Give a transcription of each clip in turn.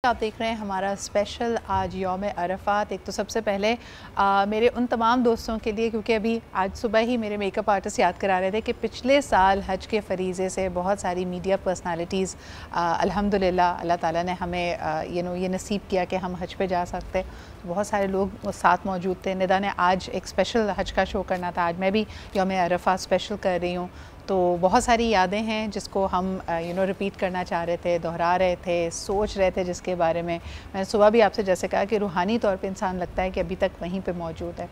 आप देख रहे हैं हमारा स्पेशल आज यौम अरफात। एक तो सबसे पहले मेरे उन तमाम दोस्तों के लिए, क्योंकि अभी आज सुबह ही मेरे मेकअप आर्टिस्ट याद करा रहे थे कि पिछले साल हज के फ़रीज़े से बहुत सारी मीडिया पर्सनालिटीज़ अल्हम्दुलिल्लाह अल्लाह ताला ने हमें ये नसीब किया कि हम हज पे जा सकते। बहुत सारे लोग साथ मौजूद थे। निदा ने आज एक स्पेशल हज का शो करना था, आज मैं भी यौम अरफात स्पेशल कर रही हूँ। तो बहुत सारी यादें हैं जिसको हम रिपीट करना चाह रहे थे, दोहरा रहे थे, सोच रहे थे, जिसके बारे में मैंने सुबह भी आपसे जैसे कहा कि रूहानी तौर पे इंसान लगता है कि अभी तक वहीं पे मौजूद है।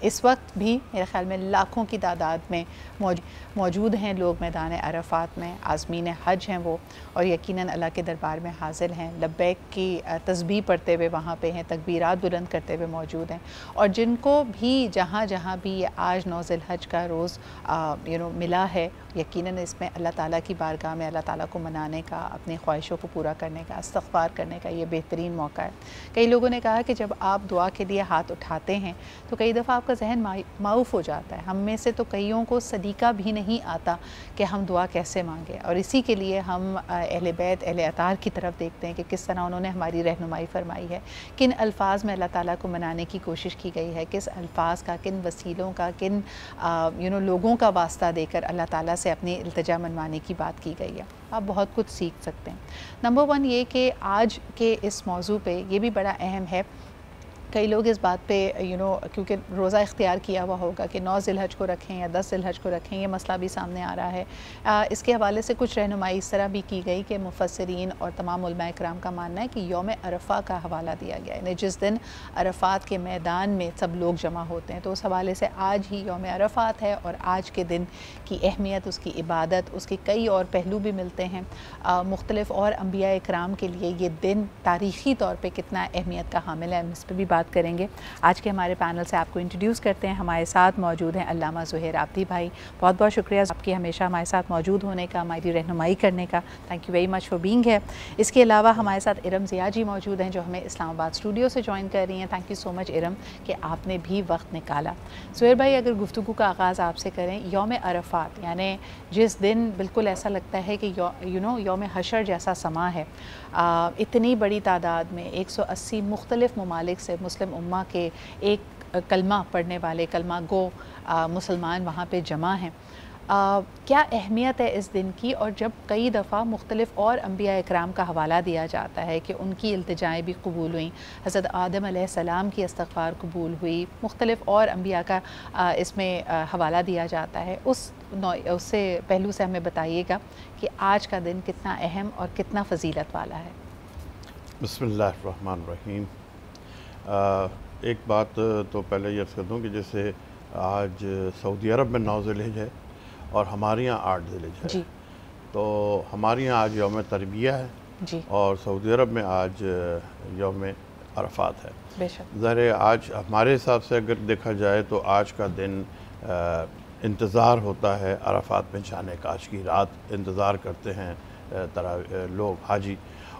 इस वक्त भी मेरे ख़्याल में लाखों की तादाद में मौजूद हैं लोग मैदान अरफात में। आज़मीन हज हैं वो, और यकीनन अल्लाह के दरबार में हाजिर हैं, लब्बैक की तस्बीह पढ़ते हुए वहाँ पे हैं, तकबीरात बुलंद करते हुए मौजूद हैं। और जिनको भी जहाँ जहाँ भी ये आज 9 ज़िलहज का रोज़ मिला है, यकीनन इसमें अल्लाह ताला की बारगाह में अल्लाह ताला को मनाने का, अपनी ख्वाहिशों को पूरा करने का, इस्तग़फ़ार करने का ये बेहतरीन मौका है। कई लोगों ने कहा कि जब आप दुआ के लिए हाथ उठाते हैं तो कई दफ़ा आपका जहन माऊफ़ हो जाता है। हम में से तो कईयों को सलीका भी नहीं आता कि हम दुआ कैसे मांगें, और इसी के लिए हम अहले बैत, अहले अतार की तरफ देखते हैं कि किस तरह उन्होंने हमारी रहनुमाई फरमाई है, किन अल्फाज में अल्लाह ताला को मनाने की कोशिश की गई है, किस अल्फाज का, किन वसीलों का, किन लोगों का वास्ता देकर अल्लाह ताला से अपनी इल्तिजा मनवाने की बात की गई है। आप बहुत कुछ सीख सकते हैं। नंबर 1 ये कि आज के इस मौजू पे ये भी बड़ा अहम है। कई लोग इस बात पे क्योंकि रोज़ा इख्तियार किया हुआ होगा कि 9 ज़िलहज को रखें या 10 ज़िलहज को रखें, ये मसला भी सामने आ रहा है। इसके हवाले से कुछ रहनुमाई इस तरह भी की गई कि मुफस्सिरीन और तमाम उलमा इकराम का मानना है कि यौम अरफ़ा का हवाला दिया गया है, यानी जिस दिन अरफ़ात के मैदान में सब लोग जमा होते हैं, तो उस हवाले से आज ही यौम अरफ़ात है। और आज के दिन की अहमियत, उसकी इबादत, उसके कई और पहलू भी मिलते हैं। मुख्तलिफ़ और अंबिया इकराम के लिए ये दिन तारीख़ी तौर पर कितना अहमियत का हामिल है, हम इस पर भी बात करेंगे। आज के हमारे पैनल से आपको इंट्रोड्यूस करते हैं। हमारे साथ मौजूद हैं अल्लामा ज़ुहैर आबदी भाई। बहुत बहुत शुक्रिया आपकी हमेशा हमारे साथ मौजूद होने का, हमारी रहनुमाई करने का। Thank you very much for being here. इसके अलावा हमारे साथ इरम ज़िया जी मौजूद हैं, जो हमें इस्लामाबाद स्टूडियो से ज्वाइन कर रही हैं। Thank you so much Iram कि आपने भी वक्त निकाला। ज़ुहैर भाई, अगर गुफ्तगू का आगाज़ आपसे करें, यौम अरफ़ात यानी जिस दिन बिल्कुल ऐसा लगता है कि यौम हशर जैसा समा है, इतनी बड़ी तादाद में 180 मुख्तलिफ़ ममालिक से मुस्लिम उम्मा के एक कलमा पढ़ने वाले, कलमा गो मुसलमान वहाँ पे जमा हैं। क्या अहमियत है इस दिन की? और जब कई दफ़ा मुख्तलिफ़ और अंबिया इकराम का हवाला दिया जाता है कि उनकी इल्तिजाएँ भी कबूल हुई, हज़रत आदम अलैहिस्सलाम की इस्तग़फ़ार कबूल हुई, मुख्तलिफ़ और अंबिया का इसमें हवाला दिया जाता है, उससे पहलू से हमें बताइएगा कि आज का दिन कितना अहम और कितना फ़जीलत वाला है। बिस्मिल्लाहिर्रहमानिर्रहीम। एक बात तो पहले ये अर्ज़ कर दूँ कि जैसे आज सऊदी अरब में 9 ज़िलहिज है और हमारे यहाँ 8 ज़िलहिज है जी। तो हमारे यहाँ आज यौम तरबिया है जी, और सऊदी अरब में आज यौम अरफ़ात है। ज़ाहिर आज हमारे हिसाब से अगर देखा जाए तो आज का दिन इंतज़ार होता है अरफ़ात में जाने का। आज की रात इंतज़ार करते हैं लोग हाजी,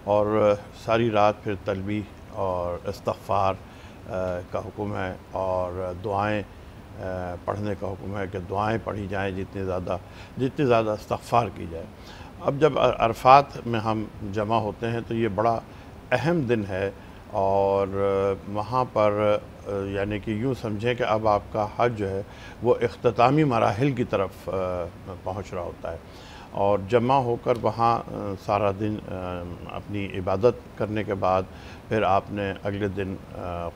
और सारी रात फिर तलबीह और इस्तग़फ़ार का हुक्म है, और दुआएं पढ़ने का हुक्म है कि दुआएं पढ़ी जाएं जितनी ज़्यादा इस्तग़फ़ार की जाए। अब जब अरफ़ात में हम जमा होते हैं तो ये बड़ा अहम दिन है, और वहाँ पर यानी कि यूँ समझें कि अब आपका हज जो है वो इख्तितामी मराहिल की तरफ पहुँच रहा होता है, और जमा होकर वहाँ सारा दिन अपनी इबादत करने के बाद फिर आपने अगले दिन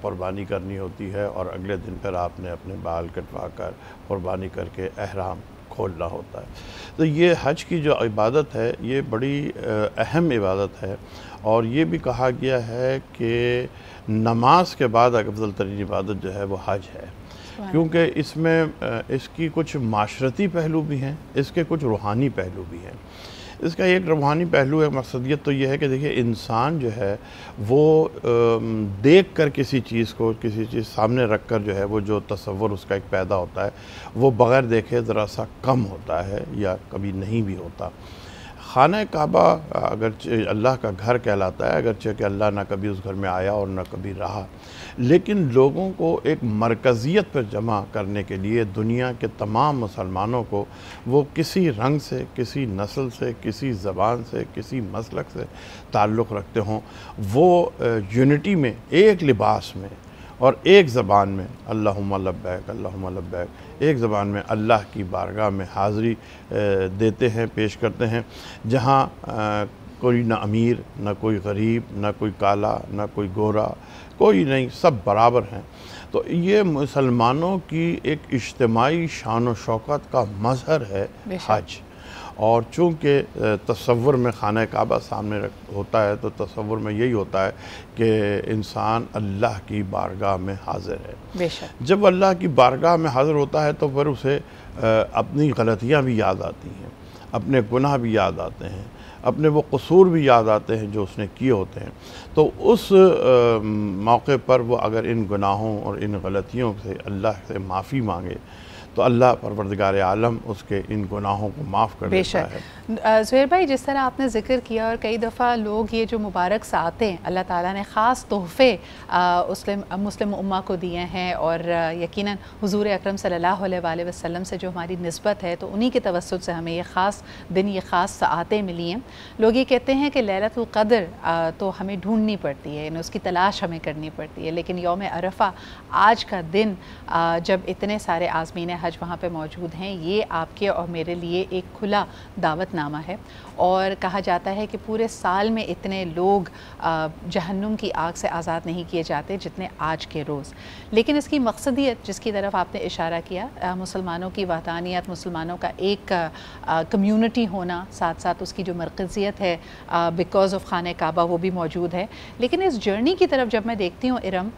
क़ुरबानी करनी होती है, और अगले दिन फिर आपने अपने बाल कटवा कर क़ुरबानी करके एहराम खोलना होता है। तो ये हज की जो इबादत है ये बड़ी अहम इबादत है, और ये भी कहा गया है कि नमाज के बाद अफ़ज़ल तरीन इबादत जो है वो हज है, क्योंकि इसमें इसकी कुछ माशरती पहलू भी हैं, इसके कुछ रूहानी पहलू भी हैं। इसका एक रूहानी पहलू है, मकसदियत तो यह है कि देखिए इंसान जो है वो देख कर किसी चीज़ को, किसी चीज़ सामने रख कर जो है वो जो तसव्वुर उसका एक पैदा होता है वो बग़ैर देखे ज़रा सा कम होता है या कभी नहीं भी होता। खाना काबा अगर अल्लाह का घर कहलाता है, अगरचे कि अल्लाह ना कभी उस घर में आया और ना कभी रहा, लेकिन लोगों को एक मरकज़ियत पर जमा करने के लिए दुनिया के तमाम मुसलमानों को, वो किसी रंग से, किसी नस्ल से, किसी ज़बान से, किसी मसलक से ताल्लुक़ रखते हों, वो यूनिटी में, एक लिबास में और एक ज़बान में अल्लाहुम्मा लब्बैक अल्लाहुम्मा लब्बैक, एक ज़बान में अल्लाह की बारगाह में हाज़री देते हैं, पेश करते हैं, जहाँ कोई ना अमीर, ना कोई गरीब, ना कोई काला, ना कोई गोरा, कोई नहीं, सब बराबर हैं। तो ये मुसलमानों की एक इज्तिमाई शान व शौकत का मज़हर है हज। और चूँकि तसव्वुर में खाना काबा सामने होता है, तो तसव्वुर में यही होता है कि इंसान अल्लाह की बारगाह में हाज़िर है। बेशक जब अल्लाह की बारगाह में हाज़िर होता है तो फिर उसे अपनी गलतियाँ भी याद आती हैं, अपने गुनाह भी याद आते हैं, अपने वो कसूर भी याद आते हैं जो उसने किए होते हैं। तो उस मौके पर वो अगर इन गुनाहों और इन गलतियों से अल्लाह से माफ़ी मांगे तो अल्लाह परवरदिगार आलम उसके इन गुनाहों को माफ़ कर देता है। ज़ुहैर भाई, जिस तरह आपने ज़िक्र किया और कई दफ़ा लोग ये जो मुबारक साते हैं अल्लाह ताला ने ख़ास तोहफ़े मुस्लिम उम्मा को दिए हैं, और यकीनन हुज़ूर अकरम सल्लल्लाहु अलैहि वसल्लम से जो हमारी निस्बत है तो उन्हीं के तवस्सुत से हमें ये ख़ास दिन, ये ख़ास सातें मिली हैं। लोग ये कहते हैं कि लैलतुल क़द्र तो हमें ढूंढनी पड़ती है, उसकी तलाश हमें करनी पड़ती है, लेकिन यौम अरफ़ा आज का दिन जब इतने सारे आज़मीन हज वहाँ पे मौजूद हैं, ये आपके और मेरे लिए एक खुला दावतनामा है। और कहा जाता है कि पूरे साल में इतने लोग जहन्नुम की आग से आज़ाद नहीं किए जाते जितने आज के रोज़। लेकिन इसकी मकसदियत जिसकी तरफ आपने इशारा किया, मुसलमानों की वहदानियत, मुसलमानों का एक कम्यूनिटी होना, साथ साथ उसकी जो मरकज़ियत है बिकॉज़ ऑफ खाने काबा वो भी मौजूद है। लेकिन इस जर्नी की तरफ जब मैं देखती हूँ इरम,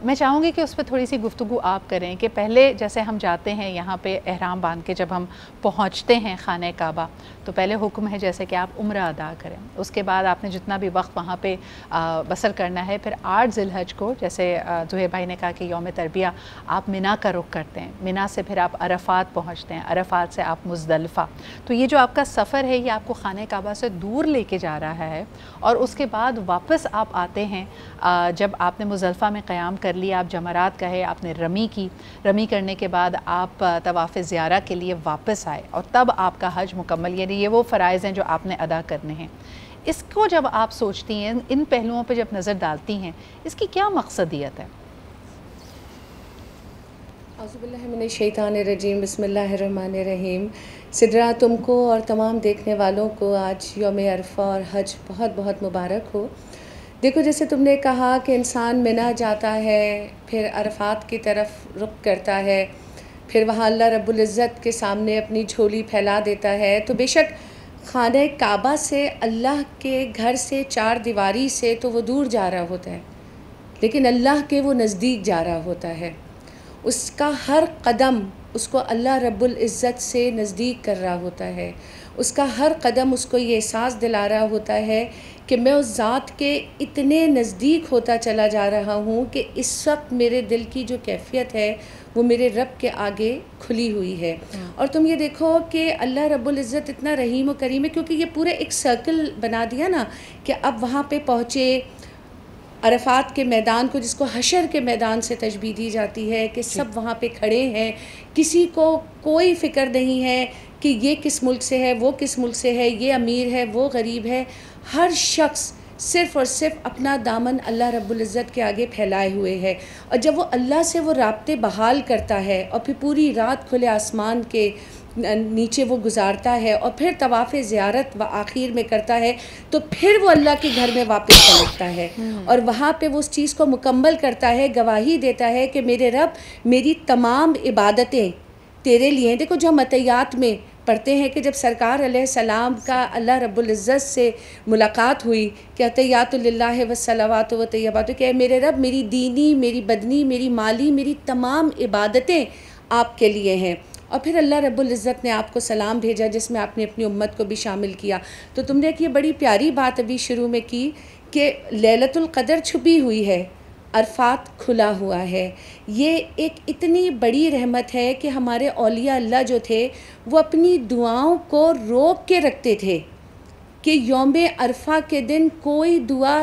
मैं चाहूँगी कि उस पर थोड़ी सी गुफ्तगू आप करें कि पहले जैसे हम जाते हैं यहाँ पे एहराम बांध के, जब हम पहुँचते हैं खाने काबा तो पहले हुक्म है जैसे कि आप उम्रा अदा करें, उसके बाद आपने जितना भी वक्त वहाँ पे बसर करना है, फिर 8 ज़िलहज को, जैसे ज़ुहैर भाई ने कहा कि यौम तरबिया, आप मिना का रुख करते हैं, मिना से फिर आप अरफ़ात पहुँचते हैं, अरफ़ात से आप मुज़दलिफ़ा। तो ये जो आपका सफ़र है ये आपको खाने काबा से दूर लेके जा रहा है, और उसके बाद वापस आप आते हैं जब आपने मुज़दलिफ़ा में क़याम कर लिया, आप जमरात कहे, आपने रमी की, रमी करने के बाद आप तवाफ़ ज़ियारा के लिए वापस आए और तब आपका हज मुकम्मल, यानी ये वो फ़राइज़ हैं जो आपने अदा करने हैं। इसको जब आप सोचती हैं, इन पहलुओं पर जब नज़र डालती हैं, इसकी क्या मकसदियत है? औज़ुबिल्लाहिमिनश्शैतानिर्रजीम, बिस्मिल्लाहिर्रहमानिर्रहीम। सिदरा, तुमको और तमाम देखने वालों को आज यौम अरफ़ा और हज बहुत बहुत मुबारक हो। देखो, जैसे तुमने कहा कि इंसान मिना जाता है, फिर अरफ़ात की तरफ रुख करता है, फिर वहाँ अल्लाह रब्बुल इज़्ज़त के सामने अपनी झोली फैला देता है। तो बेशक खाने काबा से, अल्लाह के घर से, चार दीवारी से तो वो दूर जा रहा होता है, लेकिन अल्लाह के वो नज़दीक जा रहा होता है। उसका हर कदम उसको अल्लाह रब्बुल इज़्ज़त से नज़दीक कर रहा होता है। उसका हर कदम उसको ये एहसास दिला रहा होता है कि मैं उस ज़ात के इतने नज़दीक होता चला जा रहा हूँ कि इस वक्त मेरे दिल की जो कैफ़ियत है वो मेरे रब के आगे खुली हुई है। और तुम ये देखो कि अल्लाह रब्बुल इज़्ज़त इतना रहीम व करीम है, क्योंकि ये पूरे एक सर्कल बना दिया ना कि अब वहाँ पे पहुँचे अरफ़ात के मैदान को, जिसको हशर के मैदान से तशबीह दी जाती है, कि सब वहाँ पे खड़े हैं, किसी को कोई फ़िक्र नहीं है कि ये किस मुल्क से है, वो किस मुल्क से है, ये अमीर है, वो गरीब है। हर शख्स सिर्फ़ और सिर्फ अपना दामन अल्लाह रब्बुल इज़्ज़त के आगे फैलाए हुए है। और जब वो अल्लाह से वो राब्ते बहाल करता है और फिर पूरी रात खुले आसमान के नीचे वो गुजारता है और फिर तवाफ़ ज़ियारत व आखिर में करता है, तो फिर वो अल्लाह के घर में वापस पलटता है और वहाँ पे वो उस चीज़ को मुकम्मल करता है, गवाही देता है कि मेरे रब, मेरी तमाम इबादतें तेरे लिए हैं। देखो, जो हम अतयात में पढ़ते हैं कि जब सरकार अलैहिस्सलाम का अल्लाह रब्बुल इज़्ज़त से मुलाकात हुई कि अतयातु लिल्लाहि व सलावातु व तय्यबातु, कि मेरे रब, मेरी दीनी, मेरी बदनी, मेरी माली, मेरी तमाम इबादतें आपके लिए हैं। और फिर अल्लाह रब्बुल इज़्ज़त ने आपको सलाम भेजा जिसमें आपने अपनी उम्मत को भी शामिल किया। तो तुमने एक ये बड़ी प्यारी बात अभी शुरू में की कि लैलतुल क़द्र छुपी हुई है, अरफ़ात खुला हुआ है। ये एक इतनी बड़ी रहमत है कि हमारे औलिया अल्लाह जो थे वो अपनी दुआओं को रोक के रखते थे कि यौम अरफा के दिन कोई दुआ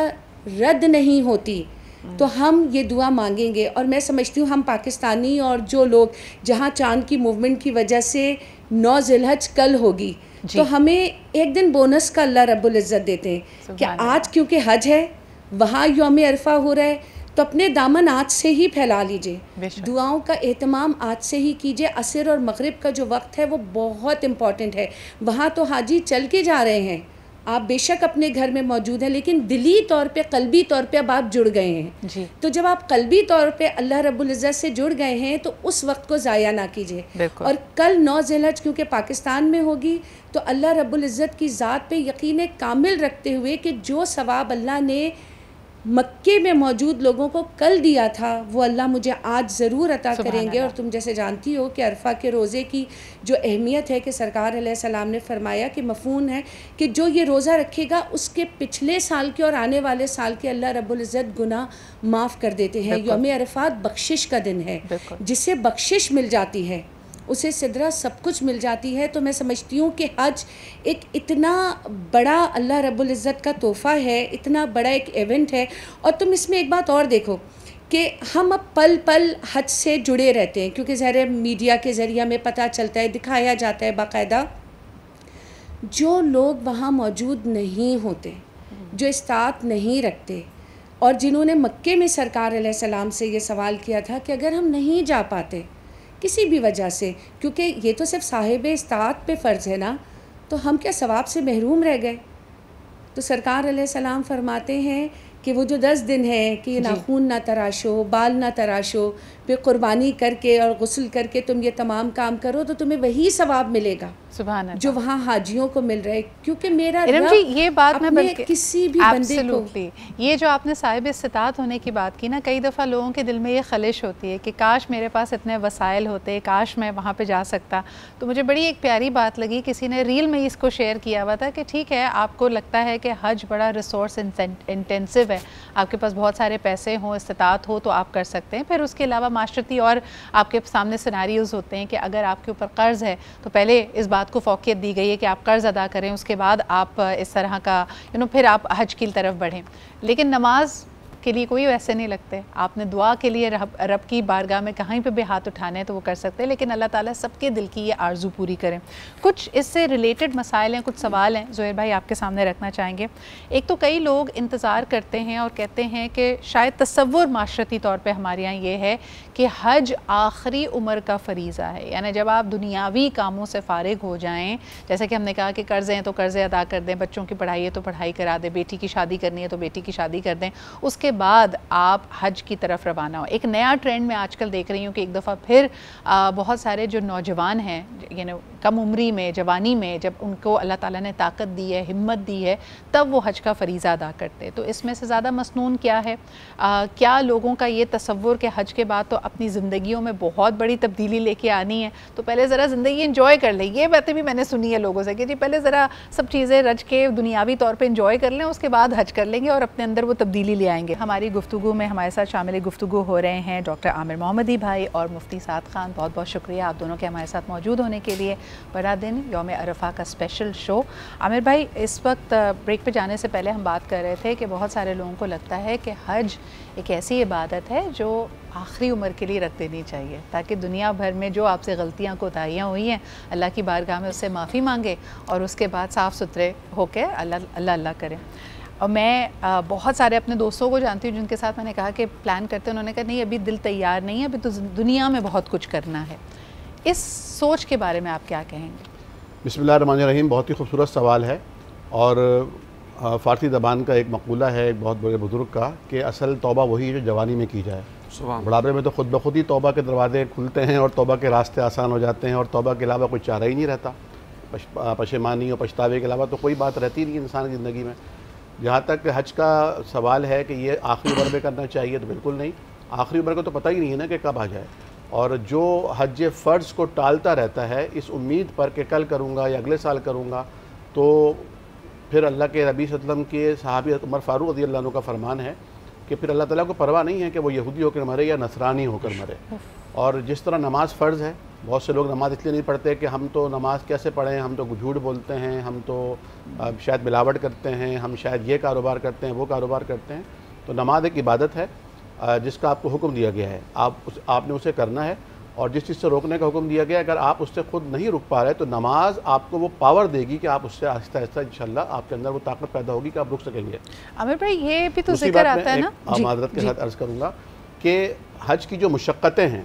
रद्द नहीं होती, तो हम ये दुआ मांगेंगे। और मैं समझती हूँ हम पाकिस्तानी और जो लोग जहाँ चाँद की मूवमेंट की वजह से 9 ज़िलहज कल होगी, तो हमें एक दिन बोनस का अल्लाह रब्बुल इज़्ज़त देते हैं कि आज क्योंकि हज है, वहाँ यौम अरफा हो रहा है, तो अपने दामन आज से ही फैला लीजिए, दुआओं का एहतमाम आज से ही कीजिए। असर और मगरिब का जो वक्त है वो बहुत इम्पॉर्टेंट है। वहाँ तो हाजी चल के जा रहे हैं, आप बेशक अपने घर में मौजूद हैं, लेकिन दिली तौर पे, कल्बी तौर पे अब आप जुड़ गए हैं जी। तो जब आप कल्बी तौर पे अल्लाह रब्बुल इज़्ज़त से जुड़ गए हैं तो उस वक्त को ज़ाया ना कीजिए। और कल 9 ज़िलहज क्योंकि पाकिस्तान में होगी, तो अल्लाह रब्बुल इज़्ज़त की ज़ात पे यकीन कामिल रखते हुए कि जो सवाब अल्लाह ने मक्के में मौजूद लोगों को कल दिया था वो अल्लाह मुझे आज ज़रूर अता करेंगे। और तुम जैसे जानती हो कि अरफा के रोज़े की जो अहमियत है कि सरकार अलैहिस्सलाम ने फरमाया कि मफ़ून है कि जो ये रोज़ा रखेगा उसके पिछले साल के और आने वाले साल के अल्लाह रब्बुल इज़्ज़त गुनाह माफ़ कर देते हैं। यौम अरफात बख्शिश का दिन है, जिसे बख्शिश मिल जाती है उसे सिदरा सब कुछ मिल जाती है। तो मैं समझती हूँ कि हज एक इतना बड़ा अल्लाह रब्बुल इज़्ज़त का तोहफ़ा है, इतना बड़ा एक इवेंट है। और तुम इसमें एक बात और देखो कि हम अब पल पल हज से जुड़े रहते हैं, क्योंकि ज़ाहिर मीडिया के ज़रिए हमें पता चलता है, दिखाया जाता है बाकायदा। जो लोग वहाँ मौजूद नहीं होते, जो इस्तात नहीं रखते, और जिन्होंने मक्के में सरकार अलैहिस्सलाम से ये सवाल किया था कि अगर हम नहीं जा पाते किसी भी वजह से, क्योंकि ये तो सिर्फ साहिब इस्तात पे फ़र्ज़ है ना, तो हम क्या सवाब से महरूम रह गए? तो सरकार अलैहिस्सलाम फरमाते हैं कि वो जो 10 दिन है कि नाखून ना तराशो, बाल ना तराशो, फिर कुर्बानी करके और गुस्ल करके तुम ये तमाम काम करो तो तुम्हें वही सवाब मिलेगा सुभान अल्लाह जो वहाँ हाजियों को मिल रहा है। क्योंकि मेरा रब जी ये बात मैं बल्कि किसी भी बंदे को, ये जो आपने साहिब इस्तिताअत होने की बात की ना, कई दफ़ा लोगों के दिल में ये खलिश होती है कि काश मेरे पास इतने वसाइल होते, काश मैं वहाँ पे जा सकता। तो मुझे बड़ी एक प्यारी बात लगी, किसी ने रील में इसको शेयर किया हुआ था कि ठीक है आपको लगता है कि हज बड़ा रिसोर्स इंटेंसिव है, आपके पास बहुत सारे पैसे हों, इस्तिताअत हो तो आप कर सकते हैं। फिर उसके अलावा माशरती और आपके सामने सिनारियोज़ होते हैं कि अगर आपके ऊपर कर्ज़ है तो पहले इस बात को फ़ौक़ियत दी गई है कि आप कर्ज़ अदा करें, उसके बाद आप इस तरह का फिर आप हज की तरफ बढ़ें। लेकिन नमाज के लिए कोई वैसे नहीं लगते, आपने दुआ के लिए रब की बारगाह में कहीं पे भी हाथ उठाने हैं तो वो कर सकते हैं। लेकिन अल्लाह ताला सबके दिल की ये आरज़ू पूरी करें। कुछ इससे रिलेटेड मसाइल हैं, कुछ सवाल हैं ज़ुहैर भाई आपके सामने रखना चाहेंगे। एक तो कई लोग इंतज़ार करते हैं और कहते हैं कि शायद तसव्वुर माशरती तौर पर हमारे यहाँ ये है कि हज आखिरी उम्र का फ़रीज़ा है, यानी जब आप दुनियावी कामों से फ़ारिग हो जाएँ, जैसे कि हमने कहा कि कर्ज़े हैं तो कर्ज़े अदा कर दें, बच्चों की पढ़ाई है तो पढ़ाई करा दें, बेटी की शादी करनी है तो बेटी की शादी कर दें, उसके बाद आप हज की तरफ रवाना हो। एक नया ट्रेंड मैं आजकल देख रही हूँ कि एक दफ़ा फिर बहुत सारे जो नौजवान हैं कम उम्री में, जवानी में, जब उनको अल्लाह ताला ने ताकत दी है, हिम्मत दी है, तब वो हज का फ़रीज़ा अदा करते। तो इसमें से ज़्यादा मसनून क्या है? क्या लोगों का ये तसव्वुर कि हज के बाद तो अपनी ज़िंदगियों में बहुत बड़ी तब्दीली लेके आनी है, तो पहले ज़रा ज़िंदगी इंजॉय कर लें। ये बातें भी मैंने सुनी है लोगों से कि जी पहले ज़रा सब चीज़ें रच के दुनियावी तौर पे इंजॉय कर लें, उसके बाद हज कर लेंगे और अपने अंदर वो तब्दीली ले आएंगे। हमारी गुफ्तगू में हमारे साथ शामिल गुफ्तगू हो रहे हैं डॉक्टर आमिर मोहम्मदी भाई और मुफ्ती साद खान। बहुत बहुत शुक्रिया आप दोनों के हमारे साथ मौजूद होने के लिए। बड़ा दिन, यौम अरफा का स्पेशल शो। आमिर भाई, इस वक्त ब्रेक पे जाने से पहले हम बात कर रहे थे कि बहुत सारे लोगों को लगता है कि हज एक ऐसी इबादत है जो आखिरी उम्र के लिए रख देनी चाहिए, ताकि दुनिया भर में जो आपसे गलतियाँ कोताहियाँ हुई हैं अल्लाह की बारगाह में उससे माफ़ी मांगे और उसके बाद साफ़ सुथरे होकर अल्लाह अल्लाह करें। और मैं बहुत सारे अपने दोस्तों को जानती हूँ जिनके साथ मैंने कहा कि प्लान करते हैं, उन्होंने कहा नहीं अभी दिल तैयार नहीं है, अभी तो दुनिया में बहुत कुछ करना है। इस सोच के बारे में आप क्या कहेंगे? बिस्मिल्लाहिर्रहमानिर्रहीम। बहुत ही खूबसूरत सवाल है और फ़ारसी ज़बान का एक मक़ूला है एक बहुत बड़े बुज़ुर्ग का कि असल तौबा वही है जो जवानी में की जाए। बुढ़ापे में तो खुद ब खुद ही तौबा के दरवाजे खुलते हैं और तौबा के रास्ते आसान हो जाते हैं और तौबा के अलावा कोई चारा ही नहीं रहता। पशेमानी और पछतावे के अलावा तो कोई बात रहती नहीं इंसान की ज़िंदगी में। जहाँ तक हज का सवाल है कि ये आखिरी उम्र में करना चाहिए, तो बिल्कुल नहीं। आखिरी उम्र को तो पता ही नहीं है ना कि कब आ जाए, और जो हज फ़र्ज़ को टालता रहता है इस उम्मीद पर कि कल करूँगा या अगले साल करूँगा, तो फिर अल्लाह के नबी सल्लल्लाहु अलैहि वसल्लम के सहाबी उमर फ़ारूक रज़ियल्लाहु अन्हु का फरमान है कि फिर अल्लाह ताला को परवाह नहीं है कि वो यहूदी होकर मरे या नसरानी होकर मरे। और जिस तरह नमाज फ़र्ज़ है बहुत से लोग नमाज़ इसलिए नहीं पढ़ते कि हम तो नमाज़ कैसे पढ़ें, हम तो झूठ बोलते हैं, हम तो शायद मिलावट करते हैं, हम शायद ये कारोबार करते हैं, वो कारोबार करते हैं। तो नमाज एक इबादत है जिसका आपको हुक्म दिया गया है, आपने उसे करना है। और जिस चीज़ से रोकने का हुक्म दिया गया है, अगर आप उससे खुद नहीं रुक पा रहे तो नमाज आपको वो पावर देगी कि आप उससे आहिस्ता आहिस्ता इंशाल्लाह आपके अंदर वो ताकत पैदा होगी कि आप रुक सकेंगे। आमिर भाई ये भी तो जिक्र आता है ना, माजरत के साथ अर्ज़ करूँगा कि हज की जो मुशक्क़तें हैं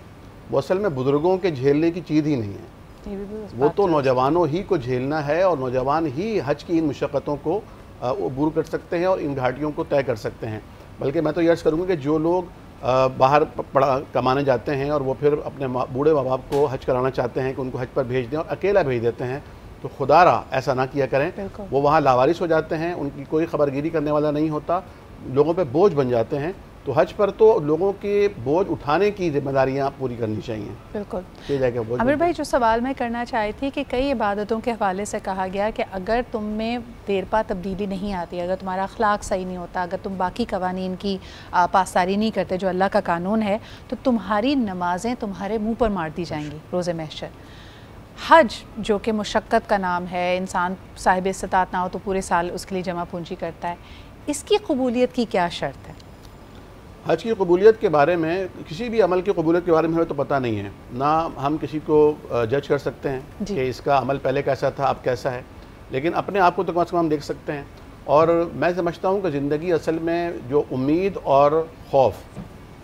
वो असल में बुज़ुर्गों के झेलने की चीज़ ही नहीं है, वो तो नौजवानों ही को झेलना है और नौजवान ही हज की इन मुशक्क़तों को अबूर कर सकते हैं और इन घाटियों को तय कर सकते हैं। बल्कि मैं तो ये अर्ज़ करूँगा कि जो लोग बाहर कमाने जाते हैं और वो फिर अपने बूढ़े माँ बाप को हज कराना चाहते हैं कि उनको हज पर भेज दें और अकेला भेज देते हैं, तो खुदारा ऐसा ना किया करें। वो वहाँ लावारिस हो जाते हैं, उनकी कोई खबरगिरी करने वाला नहीं होता, लोगों पे बोझ बन जाते हैं। तो हज पर तो लोगों के बोझ उठाने की जिम्मेदारियां पूरी करनी चाहिए। बिल्कुल। आमिर भाई जो सवाल मैं करना चाही थी कि कई इबादतों के हवाले से कहा गया कि अगर तुम में देर पा तब्दीली नहीं आती, अगर तुम्हारा अखलाक सही नहीं होता, अगर तुम बाकी कवानीन की पासदारी नहीं करते जो अल्लाह का कानून है, तो तुम्हारी नमाजें तुम्हारे मुँह पर मार दी जाएंगी रोज़े महशर। हज जो कि मुशक्क़त का नाम है, इंसान साहिब इस्तिताअत ना हो तो पूरे साल उसके लिए जमा पूंजी करता है, इसकी कबूलियत की क्या शर्त है? हज की कबूलियत के बारे में, किसी भी अमल की कबूलियत के बारे में हमें तो पता नहीं है, ना हम किसी को जज कर सकते हैं कि इसका अमल पहले कैसा था अब कैसा है, लेकिन अपने आप को तो कम से कम हम देख सकते हैं। और मैं समझता हूँ कि ज़िंदगी असल में जो उम्मीद और खौफ,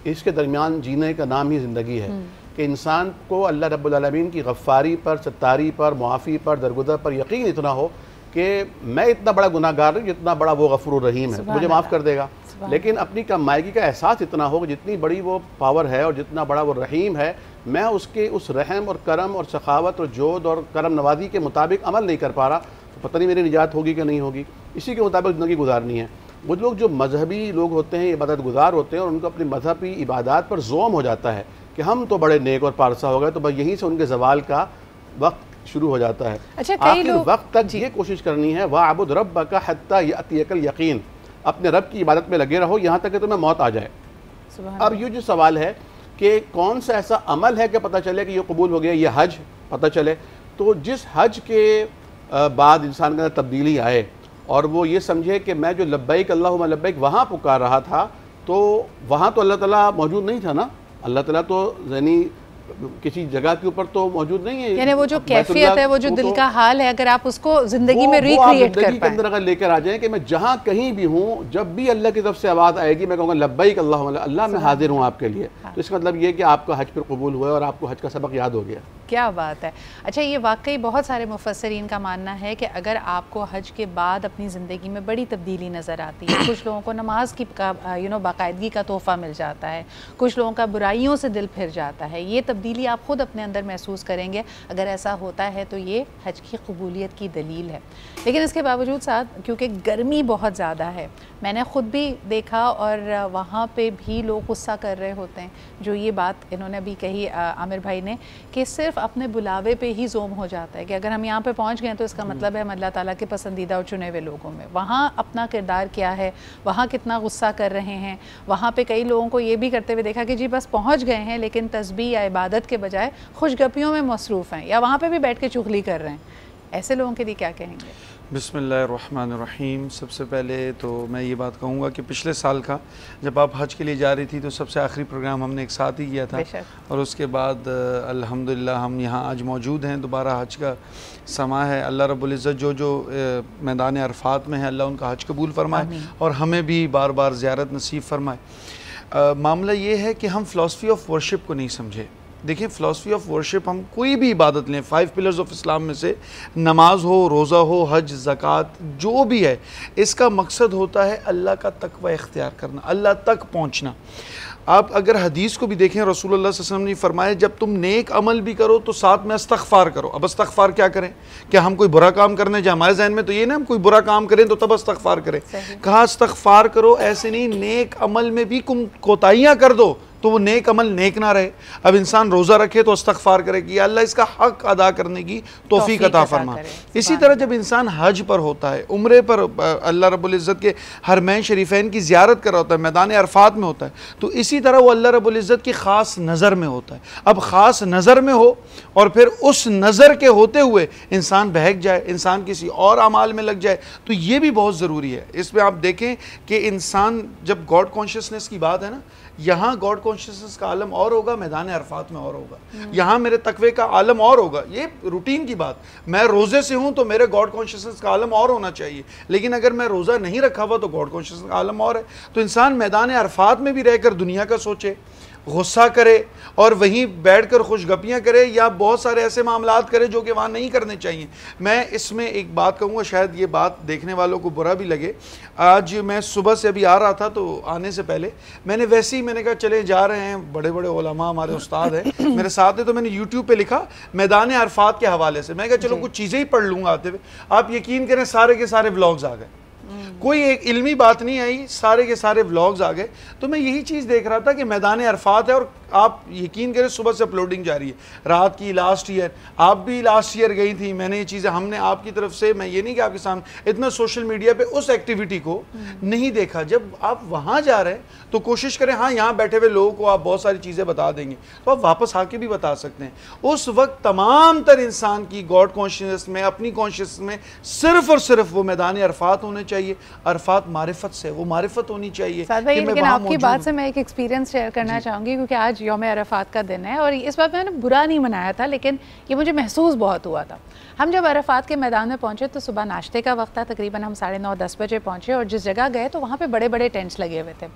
इसके दरमियान जीने का नाम ही ज़िंदगी है कि इंसान को अल्लाह रब्बुल आलमीन की गफ़ारी पर, सत्तारी पर, मुआफ़ी पर, दरगुदर पर यकीन इतना हो कि मैं इतना बड़ा गुनाहगार हूँ जितना बड़ा वो गफूर रहीम है, मुझे माफ़ कर देगा। लेकिन अपनी कमाईगी का एहसास इतना हो कि जितनी बड़ी वो पावर है और जितना बड़ा वो रहीम है, मैं उसके उस रहम और करम और सखावत और जोद और करम नवाजी के मुताबिक अमल नहीं कर पा रहा, तो पता नहीं मेरी निजात होगी कि नहीं होगी। इसी के मुताबिक ज़िंदगी गुजारनी है। वो लोग जो मजहबी लोग होते हैं, इबादत गुजार होते हैं, और उनको अपनी मजहबी इबादत पर ज़ोम हो जाता है कि हम तो बड़े नेक और पारसा हो गए, तो बस यहीं से उनके ज़वाल का वक्त शुरू हो जाता है। अच्छा, आखिर वक्त तक ये कोशिश करनी है, वअबुद रब्बक हत्ता यअतियकल यकीन, अपने रब की इबादत में लगे रहो यहाँ तक कि तुम्हें मौत आ जाए। अब ये जो सवाल है कि कौन सा ऐसा अमल है कि पता चले कि ये कबूल हो गया, ये हज पता चले, तो जिस हज के बाद इंसान के अंदर तब्दीली आए और वो ये समझे कि मैं जो लब्बैक अल्लाहुम्मा लब्बैक वहाँ पुकार रहा था, तो वहाँ तो अल्लाह ताला मौजूद नहीं था ना, अल्लाह ताला तो यानी किसी जगह के ऊपर तो मौजूद नहीं है, यानी वो जो कैफियत है, वो जो दिल का हाल है, अगर आप उसको जिंदगी में रिक्रिएट कर पाएं, के अंदर अगर लेकर आ जाएं कि मैं जहाँ कहीं भी हूँ, जब भी अल्लाह की तरफ से आवाज़ आएगी मैं कहूँगा लब्बैक अल्लाहुम्मा, अल्लाह मैं हाजिर हूँ आपके लिए। तो इसका मतलब ये कि आपका हज पर कबूल हुआ और आपको हज का सबक याद हो गया। क्या बात है। अच्छा, ये वाकई बहुत सारे मुफस्सरीन का मानना है कि अगर आपको हज के बाद अपनी ज़िंदगी में बड़ी तब्दीली नज़र आती है, कुछ लोगों को नमाज की बाकायदगी का तोहफ़ा मिल जाता है, कुछ लोगों का बुराइयों से दिल फिर जाता है, ये तब्दीली आप ख़ुद अपने अंदर महसूस करेंगे। अगर ऐसा होता है तो ये हज की कबूलियत की दलील है। लेकिन इसके बावजूद साथ, क्योंकि गर्मी बहुत ज़्यादा है, मैंने ख़ुद भी देखा और वहाँ पे भी लोग गुस्सा कर रहे होते हैं, जो ये बात इन्होंने अभी कही आमिर भाई ने, कि सिर्फ अपने बुलावे पे ही ज़ोम हो जाता है कि अगर हम यहाँ पे पहुँच गए तो इसका मतलब है हम अल्लाह ताला के पसंदीदा और चुने हुए लोगों में। वहाँ अपना किरदार क्या है, वहाँ कितना गुस्सा कर रहे हैं। वहाँ पे कई लोगों को ये भी करते हुए देखा कि जी बस पहुँच गए हैं, लेकिन तस्बीह या इबादत के बजाय खुशगपियों में मसरूफ़ हैं, या वहाँ पर भी बैठ के चुगली कर रहे हैं। ऐसे लोगों के लिए क्या कहेंगे? बिस्मिल्लाहिर्रहमानिर्रहीम। सबसे पहले तो मैं ये बात कहूँगा कि पिछले साल का जब आप हज के लिए जा रही थी तो सबसे आखिरी प्रोग्राम हमने एक साथ ही किया था, और उसके बाद अल्हम्दुलिल्लाह हम यहाँ आज मौजूद हैं। दोबारा हज का समा है। अल्लाह रब्बुल इज़्ज़त जो मैदान अरफात में है, अल्लाह उनका हज कबूल फरमाए और हमें भी बार बार ज़ियारत नसीब फरमाए। मामला ये है कि हम फ़िलासफ़ी ऑफ वर्शिप को नहीं समझे। देखिए, फ़िलासफ़ी ऑफ वर्शिप, हम कोई भी इबादत लें, 5 पिलर्स ऑफ इस्लाम में से नमाज हो, रोज़ा हो, हज, ज़कात, जो भी है, इसका मकसद होता है अल्लाह का तक़वा इख्तियार करना, अल्लाह तक पहुँचना। आप अगर हदीस को भी देखें, रसूलुल्लाह सल्लल्लाहु अलैहि वसल्लम ने फरमाया जब तुम नेक अमल भी करो तो साथ में इस्तग़फ़ार करो। अब इस्तग़फ़ार क्या करें? क्या हम कोई बुरा काम करने जाए? हमारे ज़हन में तो ये ना हम कोई बुरा काम करें तो तब इस्तग़फ़ार करें। कहा इस्तग़फ़ार करो, ऐसे नहीं, नेक अमल में भी तुम कोताहियाँ कर दो तो वो नेक अमल नेक ना रहे। अब इंसान रोज़ा रखे तो इस्तग़फ़ार करे कि अल्लाह इसका हक़ अदा करने की तौफ़ीक अता फरमा। इसी तरह जब इंसान हज पर होता है, उम्रे पर अल्लाह रब्बुल इज़्ज़त के हरमैन शरीफैन की ज़ियारत कर रहा होता है, मैदान अरफ़ात में होता है, तो इसी तरह वो अल्लाह रब्बुल इज़्ज़त की ख़ास नज़र में होता है। अब ख़ास नज़र में हो और फिर उस नज़र के होते हुए इंसान बहक जाए, इंसान किसी और अमाल में लग जाए, तो ये भी बहुत ज़रूरी है। इसमें आप देखें कि इंसान जब गॉड कॉन्शियसनेस की बात है ना, यहाँ गॉड कॉन्शियसनेस का आलम और होगा, मैदान अरफात में और होगा, यहाँ मेरे तकवे का आलम और होगा। ये रूटीन की बात, मैं रोज़े से हूँ तो मेरे गॉड कॉन्शियसनेस का आलम और होना चाहिए, लेकिन अगर मैं रोज़ा नहीं रखा हुआ तो गॉड कॉन्शियसनेस का आलम और है। तो इंसान मैदान अरफात में भी रहकर दुनिया का सोचे, गुस्सा करे और वहीं बैठकर खुशगपियाँ करे, या बहुत सारे ऐसे मामलात करे जो कि वहाँ नहीं करने चाहिए। मैं इसमें एक बात कहूँगा, शायद ये बात देखने वालों को बुरा भी लगे। आज मैं सुबह से अभी आ रहा था तो आने से पहले मैंने वैसे ही मैंने कहा चले जा रहे हैं, बड़े बड़े उलमा हमारे उस्ताद हैं मेरे साथ है, तो मैंने यूट्यूब पे लिखा मैदान अरफात के हवाले से। मैं कहा चलो कुछ चीज़ें ही पढ़ लूँगा आते हुए। आप यकीन करें सारे के सारे व्लॉग्स आ गए, कोई एक इल्मी बात नहीं आई, सारे के सारे व्लॉग्स आ गए। तो मैं यही चीज़ देख रहा था कि मैदान अरफात है और आप यकीन करें सुबह से अपलोडिंग जारी है, रात की। लास्ट ईयर आप भी लास्ट ईयर गई थी, मैंने ये चीज़ें हमने आपकी तरफ से, मैं ये नहीं कि आपके सामने इतना सोशल मीडिया पे उस एक्टिविटी को नहीं देखा। जब आप वहाँ जा रहे हैं तो कोशिश करें, हाँ यहाँ बैठे हुए लोगों को आप बहुत सारी चीज़ें बता देंगे तो आप वापस आके भी बता सकते हैं। उस वक्त तमाम तर इंसान की गॉड कॉन्शियस में, अपनी कॉन्शियस में सिर्फ और सिर्फ वो मैदान अरफात होने चाहिए। अरफात मारिफत से, वो मारिफत होनी चाहिए। लेकिन आपकी बात से मैं एक एक्सपीरियंस शेयर करना चाहूँगी, क्योंकि आज यौम अरफात का दिन है और इस बात मैंने बुरा नहीं मनाया था, लेकिन ये मुझे महसूस बहुत हुआ था। हम जब अरफात के मैदान में पहुँचे तो सुबह नाश्ते का वक्त था, तकरीबन हम 9:30-10 बजे पहुँचे और जिस जगह गए तो वहाँ पे बड़े बड़े टेंट्स लगे हुए थे।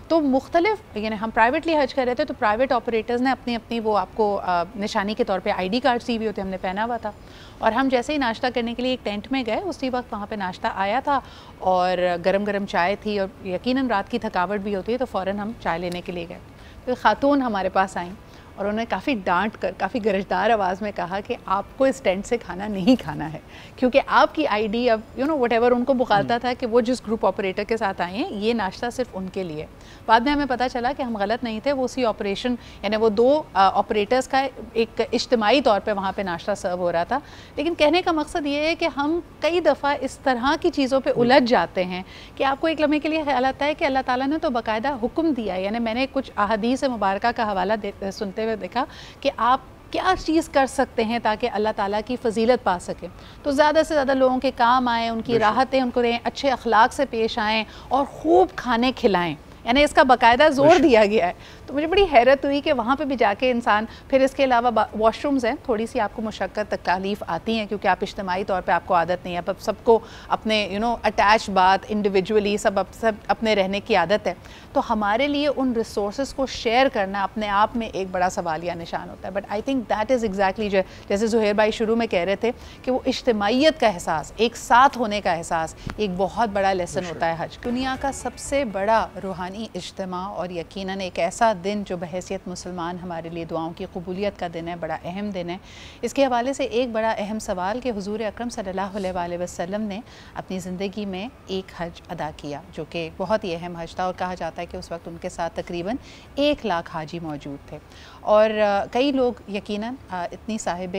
तो मुख्तलिफ, यानी हम प्राइवेटली हज कर रहे थे तो प्राइवेट ऑपरेटर्स ने अपनी अपनी वो आपको निशानी के तौर पे ID कार्ड सी भी होते हमने पहना हुआ था, और हम जैसे ही नाश्ता करने के लिए एक टेंट में गए उसी वक्त वहाँ पे नाश्ता आया था और गरम गरम चाय थी, और यकीनन रात की थकावट भी होती है तो फ़ौरन हम चाय लेने के लिए गए। तो खातून हमारे पास आई और उन्होंने काफ़ी डांट कर, काफ़ी गरजदार आवाज़ में कहा कि आपको इस टेंट से खाना नहीं खाना है, क्योंकि आपकी ID अब व्हाटएवर उनको बुखारता था कि वो जिस ग्रुप ऑपरेटर के साथ आए हैं ये नाश्ता सिर्फ उनके लिए। बाद में हमें पता चला कि हम गलत नहीं थे, वो उसी ऑपरेशन यानी वो 2 ऑपरेटर्स का एक इज्तिमाई तौर पे वहाँ पे नाश्ता सर्व हो रहा था। लेकिन कहने का मकसद ये है कि हम कई दफ़ा इस तरह की चीज़ों पे उलझ जाते हैं कि आपको एक लम्हे के लिए ख्याल आता है कि अल्लाह ताला ने तो बाकायदा हुक्म दिया है। यानी मैंने कुछ अहादीस मुबारका का हवाला सुनते हुए देखा कि आप क्या चीज़ कर सकते हैं ताकि अल्लाह ताला की फ़जीलत पा सकें, तो ज़्यादा से ज़्यादा लोगों के काम आएँ, उनकी राहतें उनको दें, अच्छे अखलाक से पेश आएँ और ख़ूब खाने खिलाएँ। यानी इसका बाकायदा ज़ोर दिया गया है। तो मुझे बड़ी हैरत हुई कि वहाँ पे भी जाके इंसान, फिर इसके अलावा वॉशरूम्स हैं, थोड़ी सी आपको मुशक्क़त तकलीफ़ आती हैं क्योंकि आप इज्तिमाई तौर पे आपको आदत नहीं है, अब सबको अपने अटैच बात इंडिविजुअली सब अपने रहने की आदत है। तो हमारे लिए उन रिसोर्स को शेयर करना अपने आप में एक बड़ा सवालिया निशान होता है। But I think that is exactly जैसे ज़ुहैर भाई शुरू में कह रहे थे कि वो इज्तिमाइयत का एहसास, एक साथ होने का एहसास एक बहुत बड़ा लेसन होता है हज। दुनिया का सबसे बड़ा रूहानी इज्तिमा और यकीनन एक ऐसा दिन जो बहैसियत मुसलमान हमारे लिए दुआओं की कबूलियत का दिन है, बड़ा अहम दिन है। इसके हवाले से एक बड़ा अहम सवाल कि हुजूर अकरम सल्लल्लाहु अलैहि वसल्लम ने अपनी ज़िंदगी में एक हज अदा किया जो कि बहुत ही अहम हज था, और कहा जाता है कि उस वक्त उनके साथ तकरीबन 1 लाख हाजी मौजूद थे। और कई लोग यकीनन इतनी साहिब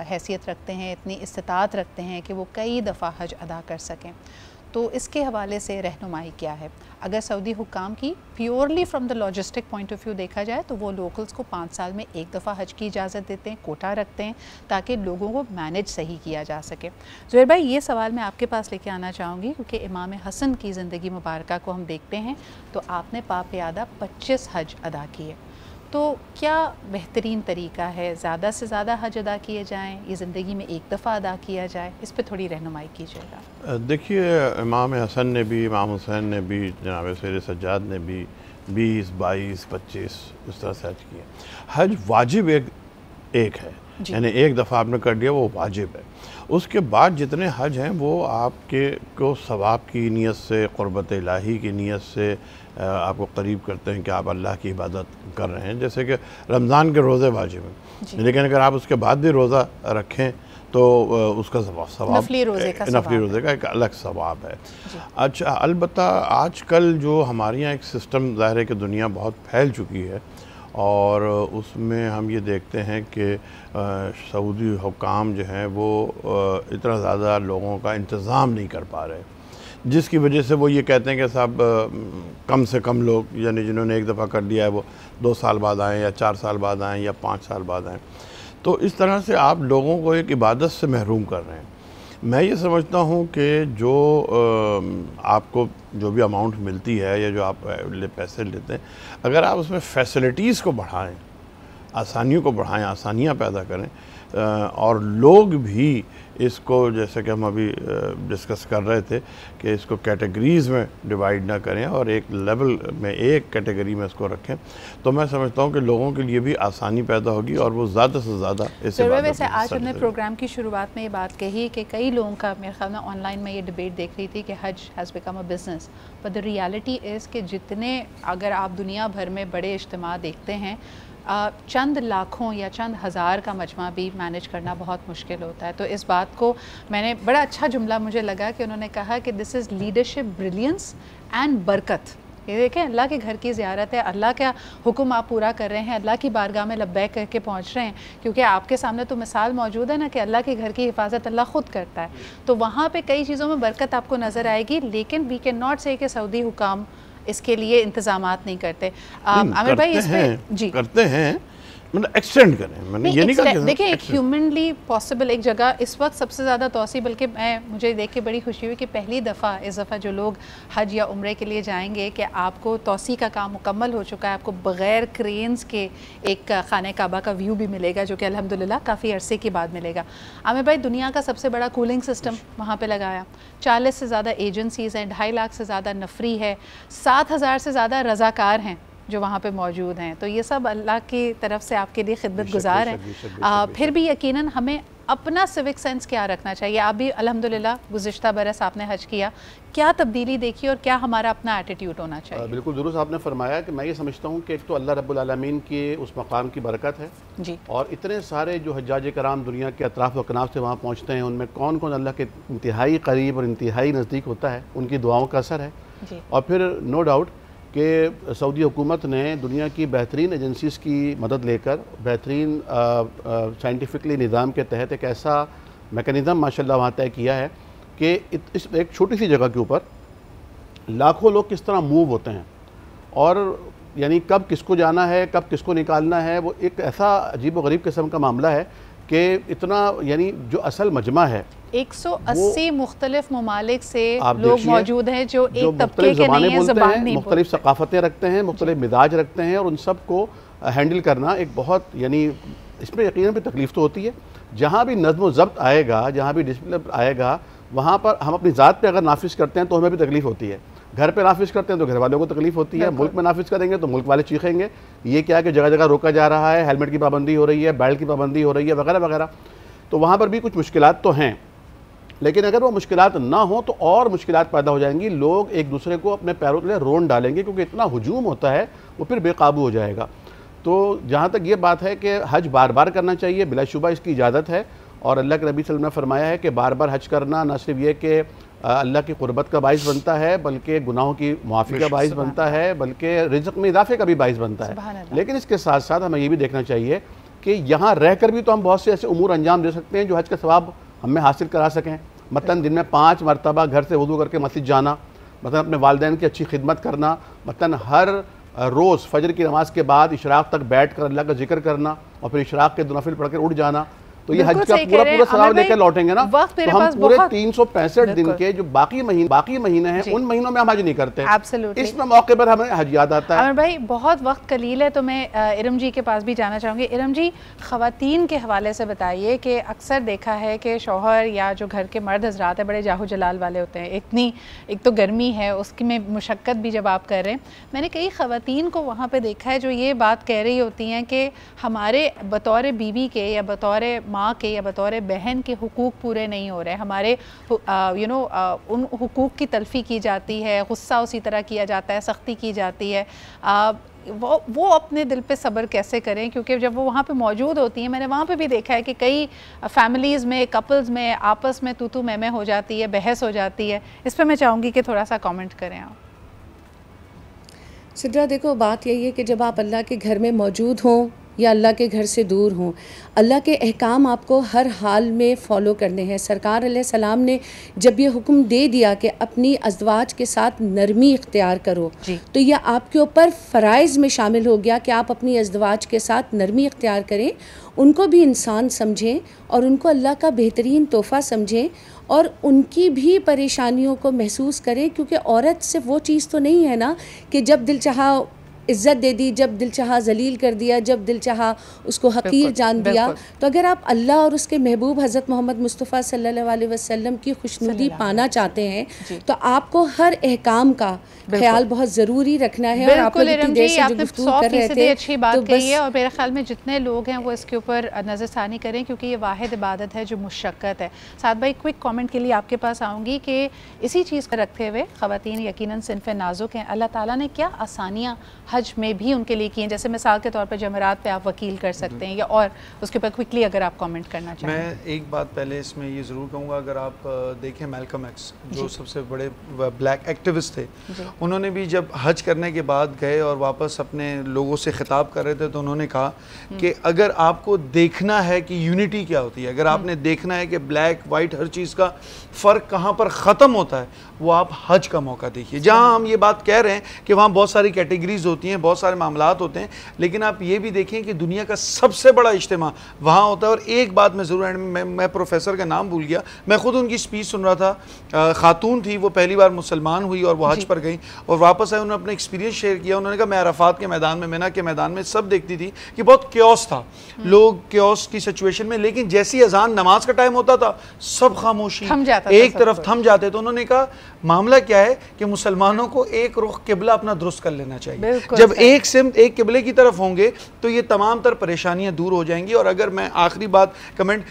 हैसियत रखते हैं, इतनी इस्तिताअत रखते हैं कि वो कई दफ़ा हज अदा कर सकें। तो इसके हवाले से रहनुमाई क्या है? अगर सऊदी हुक्काम की purely from the logistic point of view देखा जाए तो वो लोकल्स को 5 साल में एक दफ़ा हज की इजाज़त देते हैं, कोटा रखते हैं ताकि लोगों को मैनेज सही किया जा सके। ज़ुहैर भाई, ये सवाल मैं आपके पास लेके आना चाहूँगी क्योंकि इमाम हसन की ज़िंदगी मुबारका को हम देखते हैं तो आपने पापियादा 25 हज अदा किए। तो क्या बेहतरीन तरीका है ज़्यादा से ज़्यादा हज अदा किए जाएँ, ये ज़िंदगी में एक दफ़ा अदा किया जाए? इस पर थोड़ी रहनुमाई कीजिएगा। देखिए, इमाम हसन ने भी, इमाम हुसैन ने भी, जनाब सैयद सज्जाद ने भी 20, 22, 25 इस तरह से हज किया। हज वाजिब एक है, यानी एक दफ़ा आपने कर दिया वो वाजिब है। उसके बाद जितने हज हैं वो आपके को सवाब की नीयत से, क़ुर्बत इलाही की नीयत से आपको करीब करते हैं कि आप अल्लाह की इबादत कर रहे हैं। जैसे कि रमज़ान के रोज़े वाजिब हैं, लेकिन अगर आप उसके बाद भी रोज़ा रखें तो उसका सवाब नफली रोज़े का एक अलग सवाब है। अच्छा, अलबत्ता आजकल जो हमारे यहाँ एक सिस्टम ज़ाहिर है कि दुनिया बहुत फैल चुकी है और उसमें हम ये देखते हैं कि सऊदी हुकाम जो हैं वो इतना ज़्यादा लोगों का इंतज़ाम नहीं कर पा रहे, जिसकी वजह से वो ये कहते हैं कि साहब कम से कम लोग, यानी जिन्होंने एक दफ़ा कर लिया है वो 2 साल बाद आएँ या 4 साल बाद आएँ या 5 साल बाद आएँ। तो इस तरह से आप लोगों को एक इबादत से महरूम कर रहे हैं। मैं ये समझता हूँ कि जो आपको जो भी अमाउंट मिलती है या जो आप पैसे लेते हैं, अगर आप उसमें फैसिलिटीज़ को बढ़ाएं, आसानियों को बढ़ाएं, आसानियाँ पैदा करें और लोग भी इसको, जैसे कि हम अभी डिस्कस कर रहे थे कि इसको कैटेगरीज़ में डिवाइड ना करें और एक लेवल में, एक कैटेगरी में इसको रखें, तो मैं समझता हूँ कि लोगों के लिए भी आसानी पैदा होगी और वो ज़्यादा से ज़्यादा इस वैसे आज हमने प्रोग्राम की शुरुआत में ये बात कही कि कई लोगों का, मेरे ख्याल में ऑनलाइन में ये डिबेट देख रही थी कि हज has become a business, but the reality is कि जितने, अगर आप दुनिया भर में बड़े इज्तिमा देखते हैं, चंद लाखों या चंद हज़ार का मजमा भी मैनेज करना बहुत मुश्किल होता है। तो इस बात को मैंने, बड़ा अच्छा जुमला मुझे लगा कि उन्होंने कहा कि this is leadership brilliance and बरकत। ये देखें, अल्लाह के घर की ज़ियारत है, अल्लाह का हुक्म आप पूरा कर रहे हैं, अल्लाह की बारगाह में लब्बैक करके पहुंच रहे हैं, क्योंकि आपके सामने तो मिसाल मौजूद है ना कि अल्लाह के घर की हिफाजत अल्लाह ख़ुद करता है। तो वहाँ पे कई चीज़ों में बरकत आपको नज़र आएगी, लेकिन वी कैन नॉट से कि सऊदी हुकाम इसके लिए इंतजामात नहीं करते। आमिर भाई इस पे जी करते हैं, मतलब एक्सटेंड करें, मैंने ये नहीं कहा। देखिए, एक ह्यूमनली पॉसिबल एक जगह इस वक्त सबसे ज़्यादा तौसी, बल्कि मुझे देख के बड़ी खुशी हुई कि पहली दफ़ा इस दफ़ा जो लोग हज या उम्रे के लिए जाएंगे कि आपको तौसी का काम मुकम्मल हो चुका है, आपको बग़ैर क्रेन्स के एक खाने काबा का व्यू भी मिलेगा, जो कि अल्हम्दुलिल्लाह काफ़ी अरसे के बाद मिलेगा। आमिर भाई, दुनिया का सबसे बड़ा कूलिंग सिस्टम वहाँ पर लगाया, 40 से ज़्यादा एजेंसीज़ हैं, 2.5 लाख से ज़्यादा नफरी है, 7,000 से ज़्यादा रज़ाकार हैं जो वहाँ पे मौजूद हैं। तो ये सब अल्लाह की तरफ से आपके लिए खिदमत गुजार हैं। फिर भी यकीनन हमें अपना सिविक सेंस क्या रखना चाहिए। आप भी अल्हम्दुलिल्लाह गुज़िश्ता बरस आपने हज किया, क्या तब्दीली देखी और क्या हमारा अपना एटीट्यूड होना चाहिए? बिल्कुल दुरुस्त आपने फरमाया कि मैं ये समझता हूँ कि एक तो अल्लाह रब्बुल आलमीन के उस मकाम की बरकत है जी, और इतने सारे जो हज्जाज कराम दुनिया के अतराफ़ व कनाफ से वहाँ पहुँचते हैं, उनमें कौन कौन अल्लाह के इंतहाई करीब और इंतहाई नज़दीक होता है, उनकी दुआओं का असर है जी। और फिर नो डाउट कि सऊदी हुकूमत ने दुनिया की बेहतरीन एजेंसीज़ की मदद लेकर बेहतरीन साइंटिफिकली निज़ाम के तहत एक ऐसा मेकनिज़म माशाल्लाह वहाँ तय किया है कि इस एक छोटी सी जगह के ऊपर लाखों लोग किस तरह मूव होते हैं और यानी कब किसको जाना है, कब किसको निकालना है, वो एक ऐसा अजीब व गरीब किस्म का मामला है कि इतना, यानी जो असल मजमा है 180 मुख्तलिफ ममालिक से लोग मौजूद हैं जो एक तबके के नहीं हैं, ज़बान नहीं, मुख्तलिफ सकाफ़तें रखते हैं, मुख्तलिफ मिजाज रखते हैं और उन सब को हैंडल करना एक बहुत, यानी इसमें यकीनन भी तकलीफ़ तो होती है। जहाँ भी नज़्म व ज़ब्त आएगा, जहाँ भी डिसिप्लिन आएगा, वहाँ पर हम अपनी ज़ात पे अगर नाफिज करते हैं तो हमें भी तकलीफ़ होती है, घर पे नाफिज करते हैं तो घर वालों को तकलीफ़ होती है, मुल्क में नाफिज करेंगे तो मुल्क वाले चीखेंगे, ये क्या कि जगह जगह रोका जा रहा है, हेलमेट की पाबंदी हो रही है, बेल्ट की पाबंदी हो रही है, वगैरह वगैरह। तो वहाँ पर भी कुछ मुश्किलात तो हैं, लेकिन अगर वो मुश्किलात ना हो तो और मुश्किलात पैदा हो जाएंगी, लोग एक दूसरे को अपने पैरों तले रोन डालेंगे क्योंकि इतना हुजूम होता है, वो फिर बेकाबू हो जाएगा। तो जहाँ तक ये बात है कि हज बार बार करना चाहिए, बिलाशुबा इसकी इजाज़त है और अल्लाह के नबी सल्लल्लाहु अलैहि वसल्लम ने फरमाया है कि बार बार हज करना न सिर्फ ये कि अल्लाह की क़ुर्बत का बाइस बनता है, बल्कि गुनाहों की मुआफ़ी का बाइस बनता है, बल्कि रिज़्क़ में इजाफे का भी बाइस बनता है। लेकिन इसके साथ साथ हमें ये भी देखना चाहिए कि यहाँ रह कर भी तो हम बहुत से ऐसे उमूर अंजाम दे सकते हैं जो हज का सवाब हमें हासिल करा सकें। मतलब दिन में 5 मरतबा घर से वुज़ू करके मस्जिद जाना, मतलब अपने वालिदैन की अच्छी खिदमत करना, मतलब हर रोज़ फजर की नमाज के बाद इशराक तक बैठ कर अल्लाह का जिक्र करना और फिर इशराक के 2 नफिल पढ़ कर उठ जाना, तो ये हज का पूरा पूरा सवाब लेकर लौटेंगे ना। तो हम पूरे 365 दिन के जो बाकी महीने हैं उन महीनों में हम हज नहीं करते। इसमें मौके पर हमें हज याद आता है। आमिर भाई, बहुत वक्त कलील है तो मैं इरम जी के पास भी जाना चाहूँगी। इरम जी, ख़वातीन के हवाले से बताइए कि अक्सर देखा है कि शौहर या जो घर के मर्द हजरात हैं बड़े जाहू जलाल वाले होते हैं, एक तो गर्मी है उसकी में मुशक्क़त भी जब आप कर रहे हैं, मैंने कई ख़वातीन को वहाँ पर देखा है जो ये बात कह रही होती हैं कि हमारे बतौर बीवी के या बतौर माँ के या बतौर बहन के हुकूक पूरे नहीं हो रहे, हमारे उन हुकूक की तलफ़ी की जाती है, गुस्सा उसी तरह किया जाता है, सख्ती की जाती है। वो अपने दिल पे सब्र कैसे करें, क्योंकि जब वो वहाँ पे मौजूद होती हैं, मैंने वहाँ पे भी देखा है कि कई फैमिलीज़ में, कपल्स में आपस में तू मैं हो जाती है, बहस हो जाती है। इस पर मैं चाहूँगी कि थोड़ा सा कमेंट करें आप। सिद्रा, देखो बात यही है कि जब आप अल्लाह के घर में मौजूद हों या अल्लाह के घर से दूर हों, अल्लाह के अहकाम आपको हर हाल में फ़ॉलो करने हैं। सरकार अलैहिस्सलाम ने जब ये हुक्म दे दिया कि अपनी अज़वाज के साथ नरमी इख्तियार करो, तो यह आपके ऊपर फ़राइज़ में शामिल हो गया कि आप अपनी अज़वाज के साथ नरमी इख्तियार करें, उनको भी इंसान समझें और उनको अल्लाह का बेहतरीन तोहफ़ा समझें और उनकी भी परेशानियों को महसूस करें, क्योंकि औरत सिर्फ वो चीज़ तो नहीं है ना कि जब दिल चाहा इज़्ज़त दे दी, जब दिल चाहा ज़लील कर दिया, जब दिल चाहा उसको हक़ीर जान दिया। तो अगर आप अल्लाह और उसके महबूब हज़रत मोहम्मद मुस्तफ़ा सल्लल्लाहु अलैहि वसल्लम की खुशनुदी पाना चाहते हैं तो आपको हर अहकाम का ख्याल बहुत ज़रूरी रखना है। और आप लोग इतनी देर से जो गुफ्तगू कर रहे थे, अच्छी बात कही है और मेरे ख्याल में जितने लोग हैं वो इसके ऊपर नज़रसानी करें, क्योंकि ये वाहिद इबादत है जो मुशक्क़त है। साद भाई, क्विक कमेंट के लिए आपके पास आऊँगी कि इसी चीज़ को रखते हुए ख़वातीन यकीनन सिन्फ़ नाज़ुक हैं, अल्लाह ताला ने क्या आसानियाँ हज में भी उनके लिए की हैं, जैसे मिसाल के तौर पर जमरात पे आप वकील कर सकते हैं, या और उसके ऊपर क्विकली अगर आप कमेंट करना चाहें। मैं एक बात पहले इसमें ये ज़रूर कहूँगा, अगर आप देखें मैल्कम एक्स जो सबसे बड़े ब्लैक एक्टिविस्ट थे, उन्होंने भी जब हज करने के बाद गए और वापस अपने लोगों से खिताब कर रहे थे तो उन्होंने कहा कि अगर आपको देखना है कि यूनिटी क्या होती है, अगर आपने देखना है कि ब्लैक वाइट हर चीज़ का फ़र्क कहाँ पर ख़त्म होता है, वो आप हज का मौका देखिए। जहाँ हम ये बात कह रहे हैं कि वहाँ बहुत सारी कैटेगरीज होती हैं, बहुत सारे मामलात होते हैं, लेकिन आप ये भी देखें कि दुनिया का सबसे बड़ा इज्तिमा वहाँ होता है। और एक बात मैं ज़रूर, मैं प्रोफेसर का नाम भूल गया, मैं ख़ुद उनकी स्पीच सुन रहा था, ख़ातून थी, वो पहली बार मुसलमान हुई और वो हज पर गई और वापस आए, उन्होंने अपना एक्सपीरियंस शेयर किया। उन्होंने कहा मैं अराफात के मैदान में, मिना के मैदान में सब देखती थी कि बहुत क्योस था, लोग क्योस की सिचुएशन में, लेकिन जैसी अजान नमाज का टाइम होता था सब खामोशी, एक तरफ थम जाते। तो उन्होंने कहा मामला क्या है कि मुसलमानों को एक रुख किबला अपना दुरुस्त कर लेना चाहिए। जब एक सिमत एक किबले की तरफ होंगे तो ये तमाम तर परेशानियां दूर हो जाएंगी। और अगर मैं आखिरी बात कमेंट,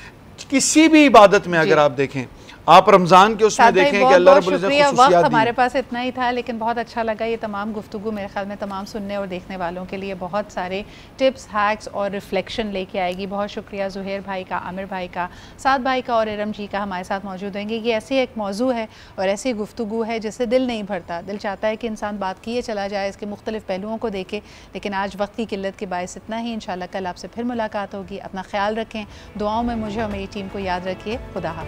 किसी भी इबादत में अगर आप देखें, आप रमज़ान के उसमें देखें कि अल्लाह रब्बुल इज़्ज़त खुसूसियात दी। हमारे पास इतना ही था, लेकिन बहुत अच्छा लगा ये तमाम गुफ्तगू। मेरे ख्याल में तमाम सुनने और देखने वालों के लिए बहुत सारे टिप्स, हैक्स और रिफ्लेक्शन लेके आएगी। बहुत शुक्रिया ज़ुहैर भाई का, आमिर भाई का, साद भाई का और इरम जी का हमारे साथ मौजूद होंगे। ये ऐसी एक मौजू है और ऐसी गुफ्तगू है जिससे दिल नहीं भरता, दिल चाहता है कि इंसान बात किए चला जाए, इसके मुख्तलिफ पहलुओं को देखे, लेकिन आज वक्त की किल्लत के बायस इतना ही। इंशाअल्लाह कल आपसे फिर मुलाकात होगी। अपना ख्याल रखें, दुआओं में मुझे और मेरी टीम को याद रखिए। खुदा हाफ़िज़।